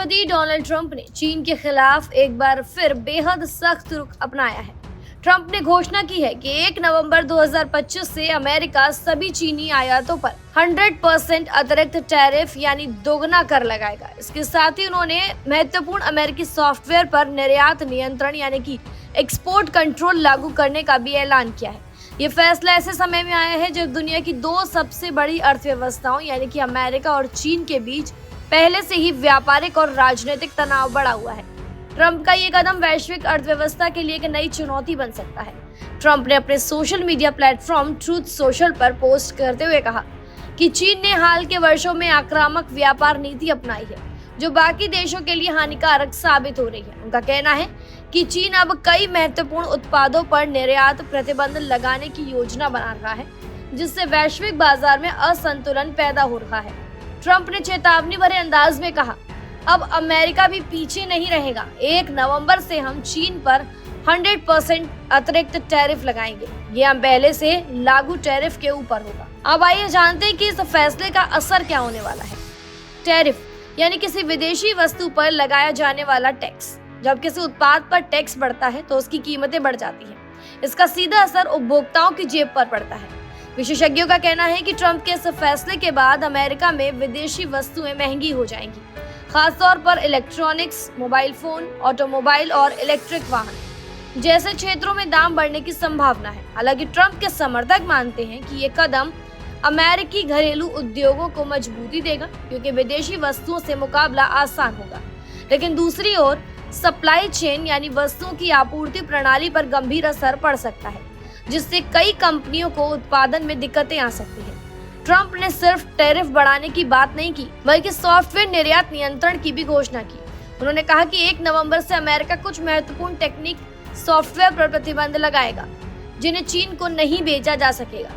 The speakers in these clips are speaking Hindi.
राष्ट्रपति डोनाल्ड ट्रंप ने चीन के खिलाफ एक बार फिर बेहद सख्त रुख अपनाया है। ट्रंप ने घोषणा की है कि 1 नवंबर 2025 से अमेरिका सभी चीनी आयातों पर 100% अतिरिक्त टैरिफ यानी दोगुना कर लगाएगा। इसके साथ ही उन्होंने महत्वपूर्ण अमेरिकी सॉफ्टवेयर पर निर्यात नियंत्रण यानी कि एक्सपोर्ट कंट्रोल लागू करने का भी ऐलान किया है। ये फैसला ऐसे समय में आया है जब दुनिया की दो सबसे बड़ी अर्थव्यवस्थाओं यानी कि अमेरिका और चीन के बीच पहले से ही व्यापारिक और राजनीतिक तनाव बढ़ा हुआ है। ट्रंप का ये कदम वैश्विक अर्थव्यवस्था के लिए एक नई चुनौती बन सकता है। ट्रंप ने अपने social media platform truth social पर पोस्ट करते हुए कहा कि चीन ने हाल के वर्षों में आक्रामक व्यापार नीति अपनाई है जो बाकी देशों के लिए हानिकारक साबित हो रही है। उनका कहना है कि चीन अब कई महत्वपूर्ण उत्पादों पर निर्यात प्रतिबंध लगाने की योजना बना रहा है जिससे वैश्विक बाजार में असंतुलन पैदा हो रहा है। ट्रंप ने चेतावनी भरे अंदाज में कहा, अब अमेरिका भी पीछे नहीं रहेगा। 1 नवंबर से हम चीन पर 100% अतिरिक्त टैरिफ लगाएंगे। ये हम पहले से लागू टैरिफ के ऊपर होगा। अब आइए जानते हैं कि इस फैसले का असर क्या होने वाला है। टैरिफ यानी किसी विदेशी वस्तु पर लगाया जाने वाला टैक्स। जब किसी उत्पाद पर टैक्स बढ़ता है तो उसकी कीमतें बढ़ जाती हैं। इसका सीधा असर उपभोक्ताओं की जेब पर पड़ता है। विशेषज्ञों का कहना है कि ट्रंप के इस फैसले के बाद अमेरिका में विदेशी वस्तुएं महंगी हो जाएंगी, खासतौर पर इलेक्ट्रॉनिक्स, मोबाइल फोन, ऑटोमोबाइल और इलेक्ट्रिक वाहन जैसे क्षेत्रों में दाम बढ़ने की संभावना है। हालांकि ट्रंप के समर्थक मानते हैं कि ये कदम अमेरिकी घरेलू उद्योगों को मजबूती देगा क्योंकि विदेशी वस्तुओं से मुकाबला आसान होगा। लेकिन दूसरी ओर सप्लाई चेन यानी वस्तुओं की आपूर्ति प्रणाली पर गंभीर असर पड़ सकता है जिससे कई कंपनियों को उत्पादन में दिक्कतें आ सकती हैं। ट्रंप ने सिर्फ टैरिफ बढ़ाने की बात नहीं की बल्कि सॉफ्टवेयर निर्यात नियंत्रण की भी घोषणा की। उन्होंने कहा कि 1 नवंबर से अमेरिका कुछ महत्वपूर्ण टेक्निक सॉफ्टवेयर पर प्रतिबंध लगाएगा जिन्हें चीन को नहीं बेचा जा सकेगा।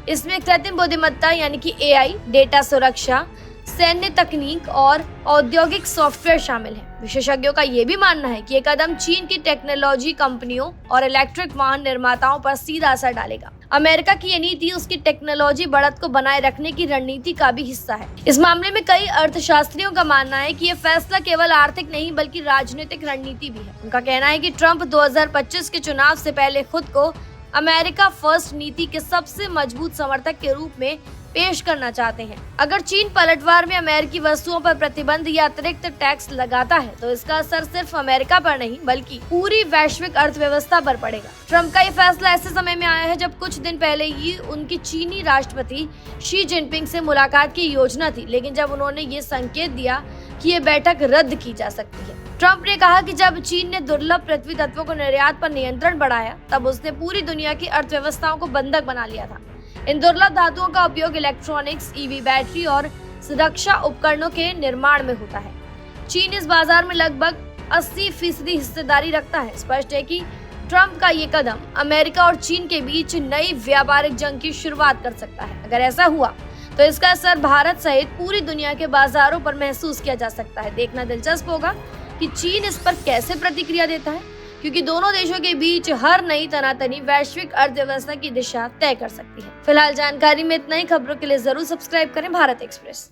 इसमें कृत्रिम बुद्धिमत्ता यानी कि AI, डेटा सुरक्षा, सैन्य तकनीक और औद्योगिक सॉफ्टवेयर शामिल है। विशेषज्ञों का ये भी मानना है कि ये कदम चीन की टेक्नोलॉजी कंपनियों और इलेक्ट्रिक वाहन निर्माताओं पर सीधा असर डालेगा। अमेरिका की ये नीति उसकी टेक्नोलॉजी बढ़त को बनाए रखने की रणनीति का भी हिस्सा है। इस मामले में कई अर्थशास्त्रियों का मानना है कि ये फैसला केवल आर्थिक नहीं बल्कि राजनीतिक रणनीति भी है। उनका कहना है कि ट्रंप 2025 के चुनाव से पहले खुद को अमेरिका फर्स्ट नीति के सबसे मजबूत समर्थक के रूप में पेश करना चाहते हैं। अगर चीन पलटवार में अमेरिकी वस्तुओं पर प्रतिबंध या अतिरिक्त टैक्स लगाता है तो इसका असर सिर्फ अमेरिका पर नहीं बल्कि पूरी वैश्विक अर्थव्यवस्था पर पड़ेगा। ट्रंप का ये फैसला ऐसे समय में आया है जब कुछ दिन पहले ही उनकी चीनी राष्ट्रपति शी जिनपिंग से मुलाकात की योजना थी, लेकिन जब उन्होंने ये संकेत दिया कि ये बैठक रद्द की जा सकती है। ट्रंप ने कहा कि जब चीन ने दुर्लभ पृथ्वी तत्वों को निर्यात पर नियंत्रण बढ़ाया तब उसने पूरी दुनिया की अर्थव्यवस्थाओं को बंधक बना लिया था। इन दुर्लभ धातुओं का उपयोग इलेक्ट्रॉनिक्स, EV बैटरी और सुरक्षा उपकरणों के निर्माण में होता है। चीन इस बाजार में लगभग 80% हिस्सेदारी रखता है। स्पष्ट है कि ट्रंप का ये कदम अमेरिका और चीन के बीच नई व्यापारिक जंग की शुरुआत कर सकता है। अगर ऐसा हुआ तो इसका असर भारत सहित पूरी दुनिया के बाजारों पर महसूस किया जा सकता है। देखना दिलचस्प होगा कि चीन इस पर कैसे प्रतिक्रिया देता है, क्योंकि दोनों देशों के बीच हर नई तनातनी वैश्विक अर्थव्यवस्था की दिशा तय कर सकती है। फिलहाल जानकारी में इतना ही। खबरों के लिए जरूर सब्सक्राइब करें भारत एक्सप्रेस।